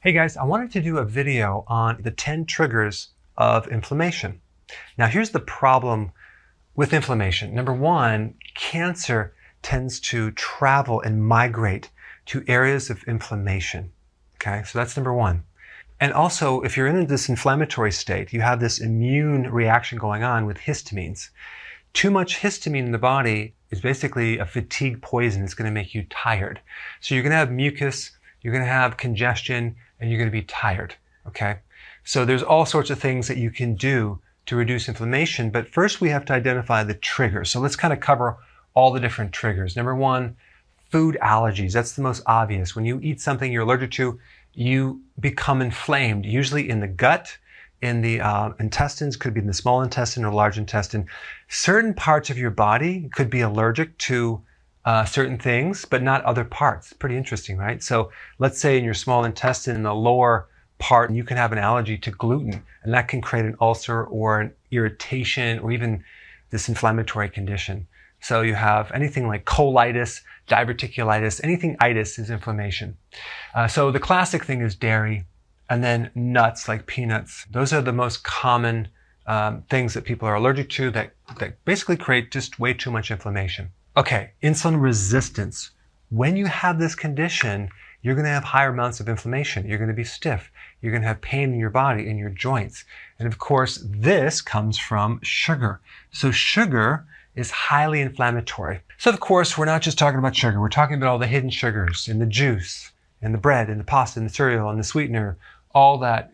Hey guys, I wanted to do a video on the 10 triggers of inflammation. Now here's the problem with inflammation. Number one, cancer tends to travel and migrate to areas of inflammation. Okay, so that's number one. And also, if you're in this inflammatory state, you have this immune reaction going on with histamines. Too much histamine in the body is basically a fatigue poison. It's going to make you tired. So you're going to have mucus, you're going to have congestion, and you're going to be tired, okay? So there's all sorts of things that you can do to reduce inflammation, but first we have to identify the triggers. So let's kind of cover all the different triggers. Number one, food allergies. That's the most obvious. When you eat something you're allergic to, you become inflamed, usually in the gut, in the intestines, could be in the small intestine or large intestine. Certain parts of your body could be allergic to certain things, but not other parts. Pretty interesting, right? So let's say in your small intestine, in the lower part, you can have an allergy to gluten, and that can create an ulcer or an irritation or even this inflammatory condition. So you have anything like colitis, diverticulitis, anything itis is inflammation. So the classic thing is dairy, and then nuts like peanuts. Those are the most common things that people are allergic to that basically create just way too much inflammation. Okay, insulin resistance. When you have this condition, you're going to have higher amounts of inflammation. You're going to be stiff. You're going to have pain in your body, in your joints. And of course, this comes from sugar. So sugar is highly inflammatory. So of course, we're not just talking about sugar. We're talking about all the hidden sugars in the juice, in the bread, in the pasta, in the cereal, in the sweetener. All that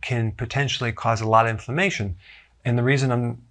can potentially cause a lot of inflammation. And the reason I'm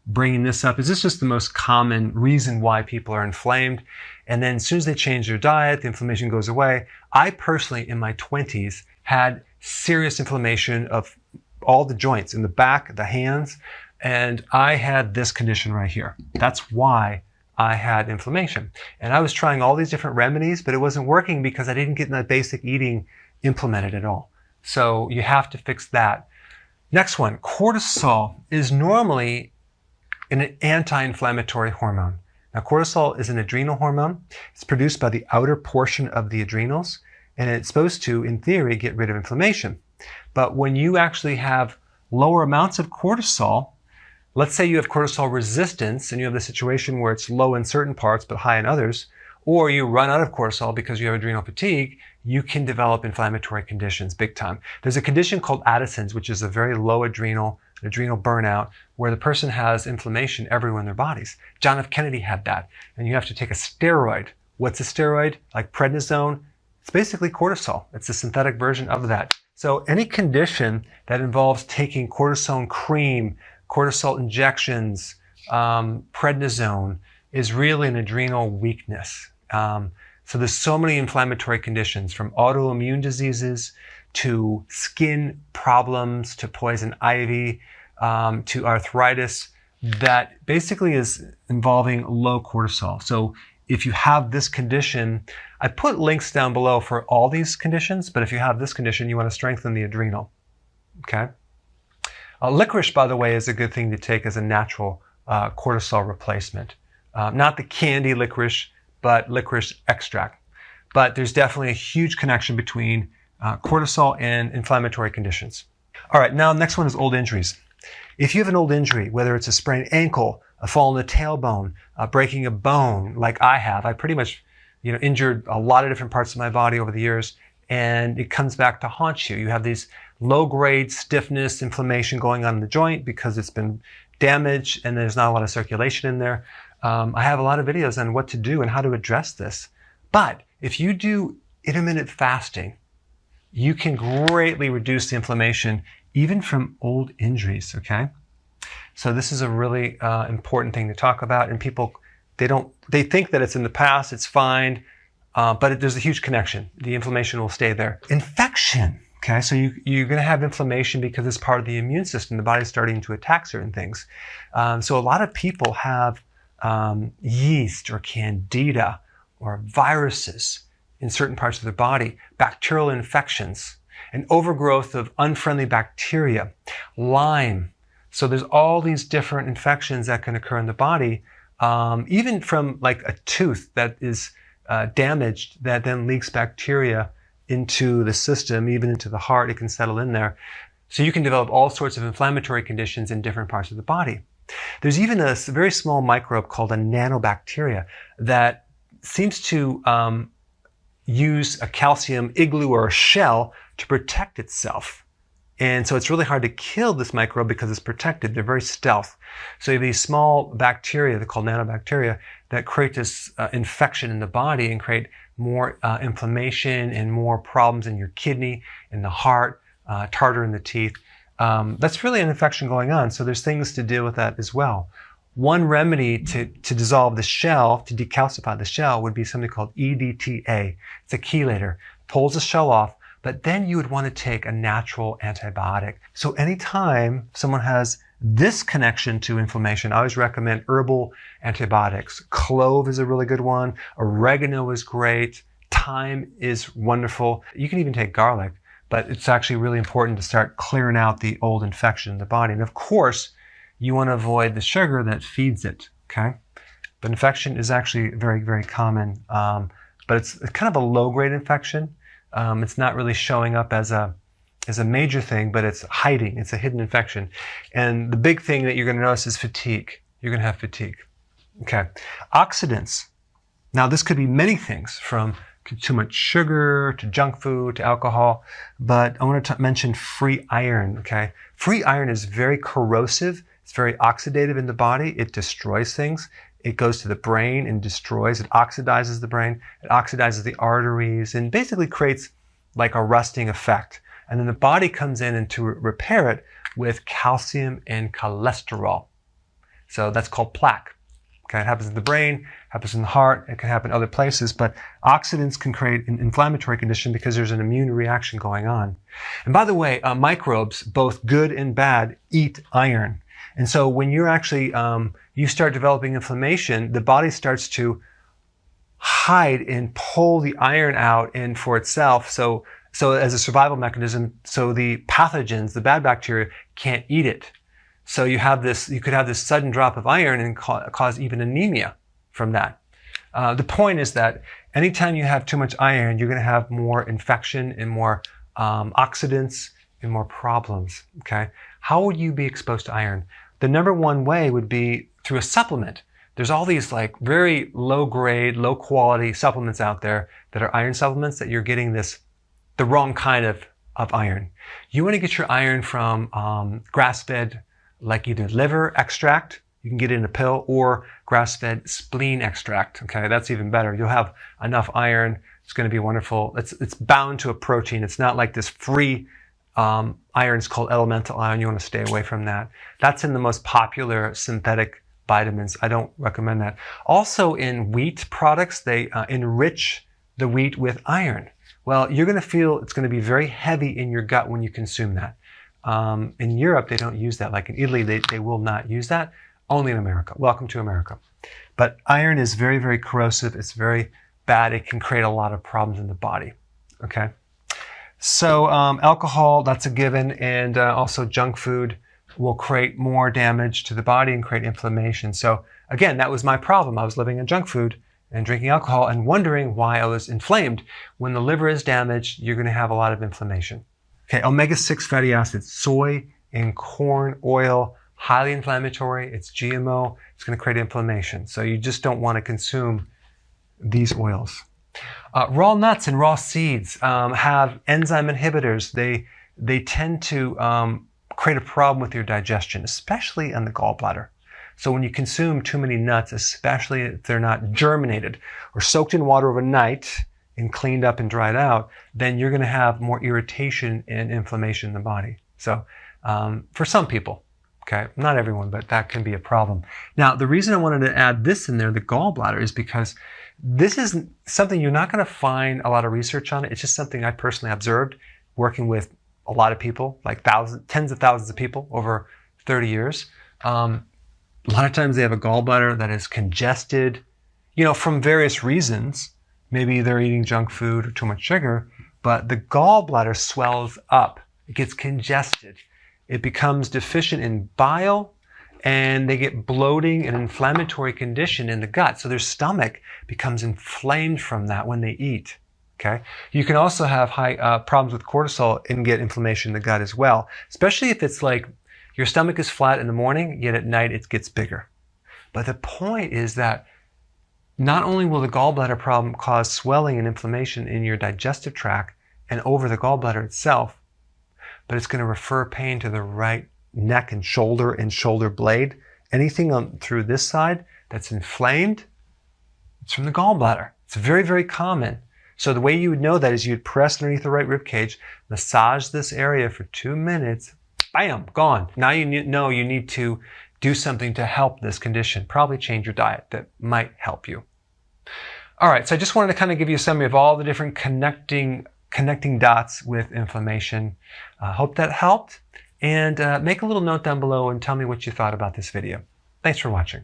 bringing this up is this just the most common reason why people are inflamed. And then as soon as they change their diet, the inflammation goes away. I personally, in my 20s, had serious inflammation of all the joints in the back, the hands, and I had this condition right here. That's why I had inflammation. And I was trying all these different remedies, but it wasn't working because I didn't get that basic eating implemented at all. So you have to fix that. Next one, cortisol is normally an anti-inflammatory hormone. Now, cortisol is an adrenal hormone. It's produced by the outer portion of the adrenals, and it's supposed to, in theory, get rid of inflammation. But when you actually have lower amounts of cortisol, let's say you have cortisol resistance and you have the situation where it's low in certain parts but high in others, or you run out of cortisol because you have adrenal fatigue, you can develop inflammatory conditions big time. There's a condition called Addison's, which is a very low adrenal burnout, where the person has inflammation everywhere in their bodies. John F. Kennedy had that, and you have to take a steroid. What's a steroid? Like prednisone? It's basically cortisol. It's a synthetic version of that. So any condition that involves taking cortisone cream, cortisol injections, prednisone is really an adrenal weakness. So there's so many inflammatory conditions, from autoimmune diseases to skin problems to poison ivy to arthritis, that basically is involving low cortisol. So if you have this condition, I put links down below for all these conditions, but if you have this condition, you want to strengthen the adrenal. Okay. Licorice, by the way, is a good thing to take as a natural cortisol replacement. Not the candy licorice, but licorice extract. But there's definitely a huge connection between cortisol and inflammatory conditions. All right, now next one is old injuries. If you have an old injury, whether it's a sprained ankle, a fall in the tailbone, breaking a bone, like I have, I pretty much injured a lot of different parts of my body over the years, and it comes back to haunt you. You have these low-grade stiffness, inflammation going on in the joint because it's been damaged and there's not a lot of circulation in there. I have a lot of videos on what to do and how to address this. But if you do intermittent fasting, you can greatly reduce the inflammation even from old injuries, okay? So this is a really important thing to talk about, and people, they think that it's in the past, it's fine, but there's a huge connection. The inflammation will stay there. Infection, okay? So you're gonna have inflammation because it's part of the immune system. The body's starting to attack certain things. So a lot of people have yeast or candida or viruses in certain parts of their body, bacterial infections, an overgrowth of unfriendly bacteria, Lyme. So there's all these different infections that can occur in the body, even from like a tooth that is damaged that then leaks bacteria into the system, even into the heart. It can settle in there. So you can develop all sorts of inflammatory conditions in different parts of the body. There's even a very small microbe called a nanobacteria that seems to use a calcium igloo or a shell to protect itself. And so it's really hard to kill this microbe because it's protected. They're very stealth. So you have these small bacteria, they're called nanobacteria, that create this infection in the body and create more inflammation and more problems in your kidney, in the heart, tartar in the teeth. That's really an infection going on. So there's things to deal with that as well. One remedy to dissolve the shell, to decalcify the shell, would be something called EDTA. It's a chelator. Pulls the shell off, but then you would want to take a natural antibiotic. So anytime someone has this connection to inflammation, I always recommend herbal antibiotics. Clove is a really good one. Oregano is great. Thyme is wonderful. You can even take garlic, but it's actually really important to start clearing out the old infection in the body. And of course, you want to avoid the sugar that feeds it, okay? But infection is actually very, very common, but it's kind of a low-grade infection. It's not really showing up as a major thing, but it's hiding. It's a hidden infection. And the big thing that you're going to notice is fatigue. You're going to have fatigue. Okay. Oxidants. Now, this could be many things, from too much sugar to junk food to alcohol, but I want to mention free iron, okay? Free iron is very corrosive. It's very oxidative in the body. It destroys things. It goes to the brain and destroys. It oxidizes the brain. It oxidizes the arteries and basically creates like a rusting effect. And then the body comes in and to repair it with calcium and cholesterol. So that's called plaque. Okay, it happens in the brain, happens in the heart, it can happen other places, but oxidants can create an inflammatory condition because there's an immune reaction going on. And by the way, microbes, both good and bad, eat iron. And so when you're actually, you start developing inflammation, the body starts to hide and pull the iron out and for itself. So as a survival mechanism, so the pathogens, the bad bacteria, can't eat it. So you could have this sudden drop of iron and cause even anemia from that. The point is that anytime you have too much iron, you're going to have more infection and more oxidants and more problems. Okay, how would you be exposed to iron? The number one way would be through a supplement. There's all these like very low grade, low quality supplements out there that are iron supplements that you're getting the wrong kind of iron. You want to get your iron from grass-fed, like either liver extract, you can get it in a pill, or grass-fed spleen extract. Okay, that's even better. You'll have enough iron. It's going to be wonderful. It's bound to a protein. It's not like this free iron is called elemental iron. You want to stay away from that. That's in the most popular synthetic vitamins. I don't recommend that. Also in wheat products, they enrich the wheat with iron. Well, you're going to feel it's going to be very heavy in your gut when you consume that. In Europe, they don't use that. Like in Italy, they will not use that. Only in America. Welcome to America. But iron is very, very corrosive. It's very bad. It can create a lot of problems in the body. Okay. So alcohol, that's a given. And also junk food will create more damage to the body and create inflammation. So again, that was my problem. I was living on junk food and drinking alcohol and wondering why I was inflamed. When the liver is damaged, you're going to have a lot of inflammation. Okay, omega-6 fatty acids, soy and corn oil, highly inflammatory. It's GMO. It's going to create inflammation. So you just don't want to consume these oils. Raw nuts and raw seeds have enzyme inhibitors. They tend to create a problem with your digestion, especially on the gallbladder. So when you consume too many nuts, especially if they're not germinated or soaked in water overnight and cleaned up and dried out, then you're going to have more irritation and inflammation in the body. So for some people, okay, not everyone, but that can be a problem. Now, the reason I wanted to add this in there, the gallbladder, is because this is something you're not going to find a lot of research on. It's just something I personally observed working with a lot of people, like tens of thousands of people over 30 years. A lot of times they have a gallbladder that is congested, from various reasons. Maybe they're eating junk food or too much sugar, but the gallbladder swells up. It gets congested. It becomes deficient in bile, and they get bloating and inflammatory condition in the gut. So their stomach becomes inflamed from that when they eat. Okay. You can also have high problems with cortisol and get inflammation in the gut as well, especially if it's like your stomach is flat in the morning, yet at night it gets bigger. But the point is that not only will the gallbladder problem cause swelling and inflammation in your digestive tract and over the gallbladder itself, but it's going to refer pain to the right neck and shoulder blade. Anything through this side that's inflamed, it's from the gallbladder. It's very, very common. So the way you would know that is you'd press underneath the right rib cage, massage this area for 2 minutes, bam, gone. Now you know you need to do something to help this condition. Probably change your diet. That might help you. All right, so I just wanted to kind of give you a summary of all the different connecting dots with inflammation. Hope that helped. And make a little note down below and tell me what you thought about this video. Thanks for watching.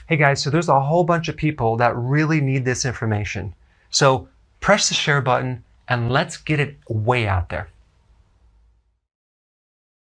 Hey guys, so there's a whole bunch of people that really need this information. So press the share button and let's get it way out there.